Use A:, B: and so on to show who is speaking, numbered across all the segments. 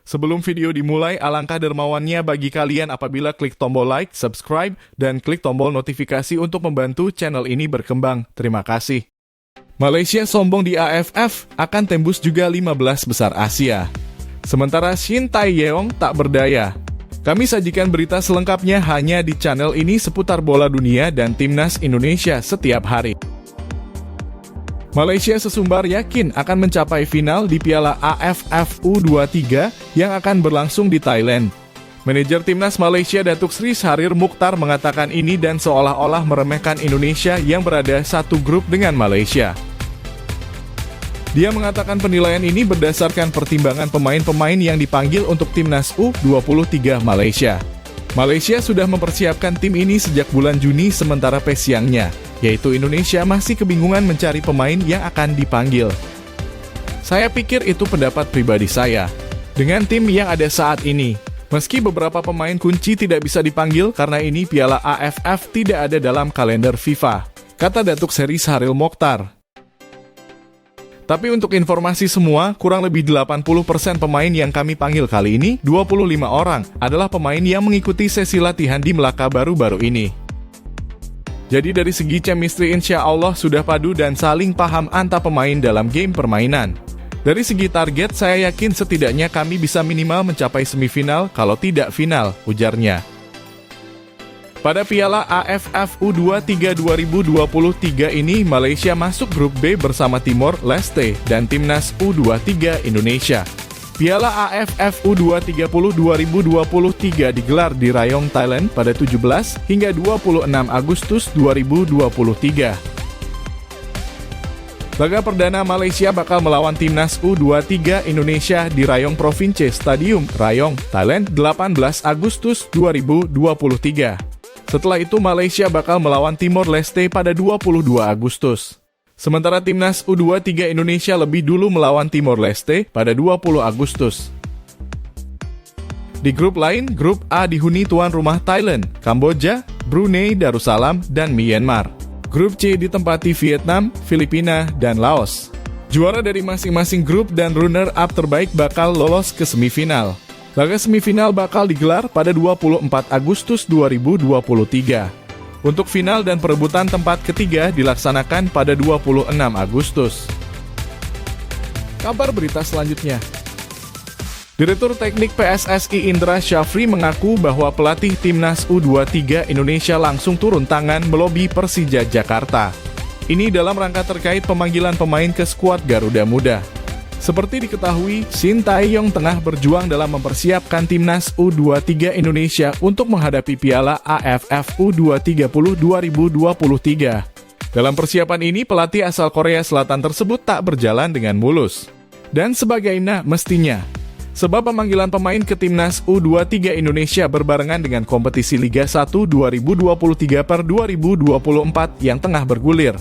A: Sebelum video dimulai, alangkah dermawannya bagi kalian apabila klik tombol like, subscribe, dan klik tombol notifikasi untuk membantu channel ini berkembang. Terima kasih. Malaysia sombong di AFF, akan tembus juga 15 besar Asia. Sementara Shin Tae-yong tak berdaya. Kami sajikan berita selengkapnya hanya di channel ini seputar bola dunia dan timnas Indonesia setiap hari. Malaysia sesumbar yakin akan mencapai final di Piala AFF U23 yang akan berlangsung di Thailand. Manajer timnas Malaysia Datuk Sri Syahrir Mukhtar mengatakan ini dan seolah-olah meremehkan Indonesia yang berada satu grup dengan Malaysia. Dia mengatakan penilaian ini berdasarkan pertimbangan pemain-pemain yang dipanggil untuk timnas U23 Malaysia. Malaysia sudah mempersiapkan tim ini sejak bulan Juni sementara pesiangnya, yaitu Indonesia masih kebingungan mencari pemain yang akan dipanggil. Saya pikir itu pendapat pribadi saya. Dengan tim yang ada saat ini, meski beberapa pemain kunci tidak bisa dipanggil karena ini Piala AFF tidak ada dalam kalender FIFA, kata Datuk Seri Syahrir Mukhtar. Tapi untuk informasi semua, kurang lebih 80% pemain yang kami panggil kali ini, 25 orang, adalah pemain yang mengikuti sesi latihan di Melaka baru-baru ini. Jadi dari segi chemistry insya Allah sudah padu dan saling paham antar pemain dalam game permainan. Dari segi target, saya yakin setidaknya kami bisa minimal mencapai semifinal, kalau tidak final, ujarnya. Pada Piala AFF U23 2023 ini, Malaysia masuk grup B bersama Timor Leste dan Timnas U23 Indonesia. Piala AFF U20 2023 digelar di Rayong, Thailand pada 17 hingga 26 Agustus 2023. Laga perdana Malaysia bakal melawan Timnas U23 Indonesia di Rayong Province Stadium, Rayong, Thailand 18 Agustus 2023. Setelah itu Malaysia bakal melawan Timor Leste pada 22 Agustus. Sementara Timnas U23 Indonesia lebih dulu melawan Timor Leste pada 20 Agustus. Di grup lain, grup A dihuni tuan rumah Thailand, Kamboja, Brunei Darussalam, dan Myanmar. Grup C ditempati Vietnam, Filipina, dan Laos. Juara dari masing-masing grup dan runner-up terbaik bakal lolos ke semifinal. Laga semifinal bakal digelar pada 24 Agustus 2023. Untuk final dan perebutan tempat ketiga dilaksanakan pada 26 Agustus. Kabar berita selanjutnya. Direktur Teknik PSSI Indra Syafri mengaku bahwa pelatih Timnas U23 Indonesia langsung turun tangan melobi Persija Jakarta. Ini dalam rangka terkait pemanggilan pemain ke skuad Garuda Muda. Seperti diketahui, Shin Tae-yong tengah berjuang dalam mempersiapkan Timnas U23 Indonesia untuk menghadapi Piala AFF U20 2023. Dalam persiapan ini, pelatih asal Korea Selatan tersebut tak berjalan dengan mulus. Dan sebagaimana mestinya. Sebab pemanggilan pemain ke Timnas U23 Indonesia berbarengan dengan kompetisi Liga 1 2023 per 2024 yang tengah bergulir.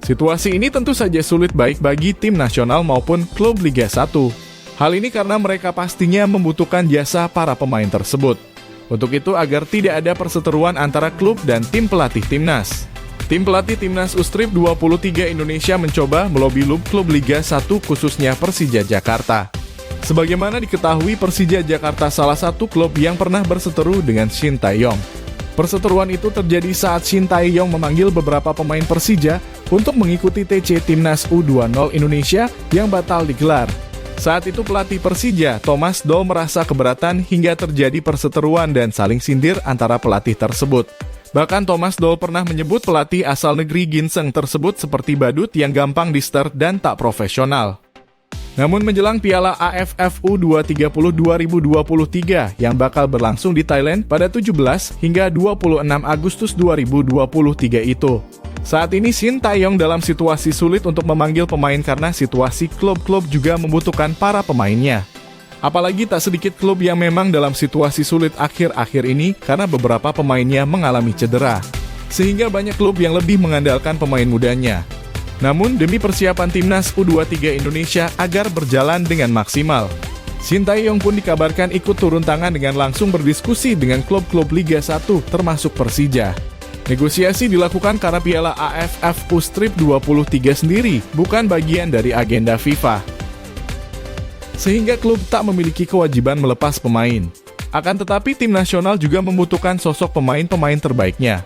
A: Situasi ini tentu saja sulit baik bagi tim nasional maupun klub Liga 1. Hal ini karena mereka pastinya membutuhkan jasa para pemain tersebut. Untuk itu agar tidak ada perseteruan antara klub dan tim pelatih timnas. Tim pelatih Timnas U23 Indonesia mencoba melobi klub Liga 1 khususnya Persija Jakarta. Sebagaimana diketahui, Persija Jakarta salah satu klub yang pernah berseteru dengan Shin Tae-yong. Perseteruan itu terjadi saat Shin Tae-yong memanggil beberapa pemain Persija untuk mengikuti TC Timnas U20 Indonesia yang batal digelar. Saat itu pelatih Persija, Thomas Doll merasa keberatan hingga terjadi perseteruan dan saling sindir antara pelatih tersebut. Bahkan Thomas Doll pernah menyebut pelatih asal negeri ginseng tersebut seperti badut yang gampang dister dan tak profesional. Namun menjelang Piala AFF U20 2023 yang bakal berlangsung di Thailand pada 17 hingga 26 Agustus 2023 itu, saat ini Shin Tae-yong dalam situasi sulit untuk memanggil pemain karena situasi klub-klub juga membutuhkan para pemainnya. Apalagi tak sedikit klub yang memang dalam situasi sulit akhir-akhir ini karena beberapa pemainnya mengalami cedera. Sehingga banyak klub yang lebih mengandalkan pemain mudanya. Namun demi persiapan Timnas U23 Indonesia agar berjalan dengan maksimal, Shin Tae-yong pun dikabarkan ikut turun tangan dengan langsung berdiskusi dengan klub-klub Liga 1 termasuk Persija. Negosiasi dilakukan karena Piala AFF U23 sendiri bukan bagian dari agenda FIFA. sehingga klub tak memiliki kewajiban melepas pemain. Akan tetapi tim nasional juga membutuhkan sosok pemain-pemain terbaiknya.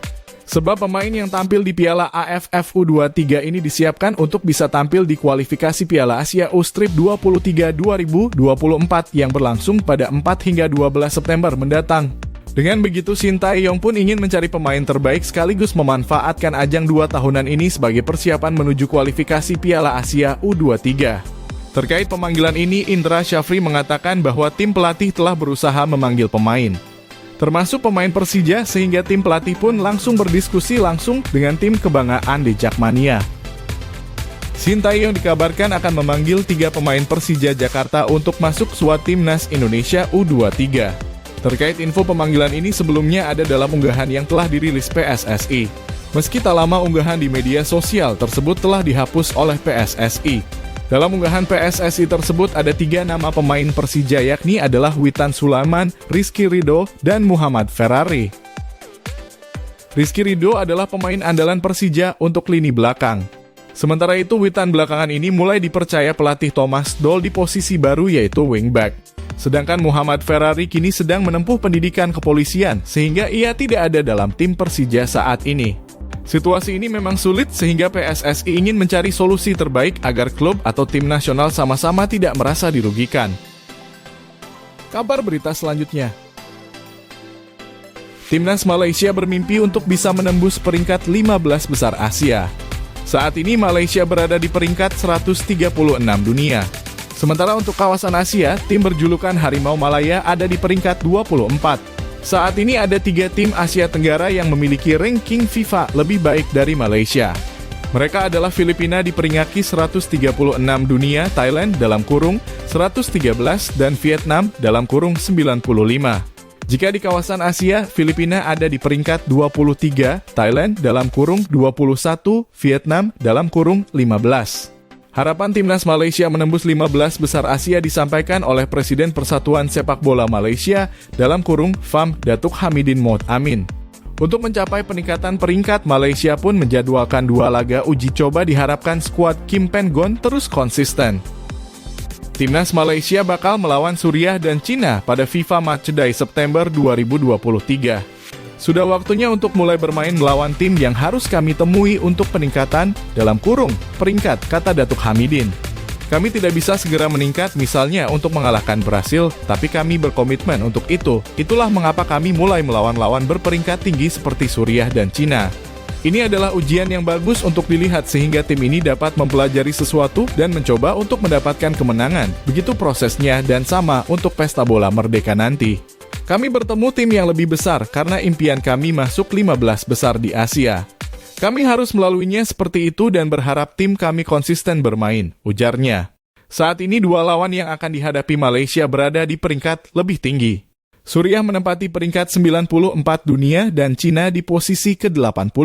A: Sebab pemain yang tampil di Piala AFF U23 ini disiapkan untuk bisa tampil di kualifikasi Piala Asia U-Strip 23 2024 yang berlangsung pada 4 hingga 12 September mendatang. Dengan begitu, Shin Tae-yong pun ingin mencari pemain terbaik sekaligus memanfaatkan ajang 2 tahunan ini sebagai persiapan menuju kualifikasi Piala Asia U23. Terkait pemanggilan ini, Indra Syafri mengatakan bahwa tim pelatih telah berusaha memanggil pemain, termasuk pemain Persija, sehingga tim pelatih pun langsung berdiskusi langsung dengan tim kebanggaan di Jakmania. Shin Tae-yong dikabarkan akan memanggil 3 pemain Persija Jakarta untuk masuk skuad timnas Indonesia U23. Terkait info pemanggilan ini sebelumnya ada dalam unggahan yang telah dirilis PSSI. Meski tak lama unggahan di media sosial tersebut telah dihapus oleh PSSI. Dalam unggahan PSSI tersebut ada 3 nama pemain Persija, yakni adalah Witan Sulaiman, Rizky Ridho, dan Muhammad Ferrari. Rizky Ridho adalah pemain andalan Persija untuk lini belakang. Sementara itu, Witan belakangan ini mulai dipercaya pelatih Thomas Doll di posisi baru yaitu wingback. Sedangkan Muhammad Ferrari kini sedang menempuh pendidikan kepolisian sehingga ia tidak ada dalam tim Persija saat ini. Situasi ini memang sulit sehingga PSSI ingin mencari solusi terbaik agar klub atau tim nasional sama-sama tidak merasa dirugikan. Kabar berita selanjutnya. Timnas Malaysia bermimpi untuk bisa menembus peringkat 15 besar Asia. Saat ini Malaysia berada di peringkat 136 dunia. Sementara untuk kawasan Asia, tim berjulukan Harimau Malaya ada di peringkat 24. Saat ini ada 3 tim Asia Tenggara yang memiliki ranking FIFA lebih baik dari Malaysia. Mereka adalah Filipina di peringkat 136 dunia, Thailand dalam kurung 113, dan Vietnam dalam kurung 95. Jika di kawasan Asia, Filipina ada di peringkat 23, Thailand dalam kurung 21, Vietnam dalam kurung 15. Harapan timnas Malaysia menembus 15 besar Asia disampaikan oleh Presiden Persatuan Sepak Bola Malaysia dalam kurung FAM Datuk Hamidin Mohd Amin. Untuk mencapai peningkatan peringkat, Malaysia pun menjadwalkan 2 laga uji coba, diharapkan skuad Kim Pen Gon terus konsisten. Timnas Malaysia bakal melawan Suriah dan Cina pada FIFA Matchday September 2023. Sudah waktunya untuk mulai bermain melawan tim yang harus kami temui untuk peningkatan dalam kurung peringkat, kata Datuk Hamidin. Kami tidak bisa segera meningkat misalnya untuk mengalahkan Brasil, tapi kami berkomitmen untuk itu. Itulah mengapa kami mulai melawan lawan berperingkat tinggi seperti Suriah dan Cina. Ini adalah ujian yang bagus untuk dilihat sehingga tim ini dapat mempelajari sesuatu dan mencoba untuk mendapatkan kemenangan. Begitu prosesnya dan sama untuk pesta bola merdeka nanti. Kami bertemu tim yang lebih besar karena impian kami masuk 15 besar di Asia. Kami harus melaluinya seperti itu dan berharap tim kami konsisten bermain, ujarnya. Saat ini 2 lawan yang akan dihadapi Malaysia berada di peringkat lebih tinggi. Suriah menempati peringkat 94 dunia dan Cina di posisi ke-80.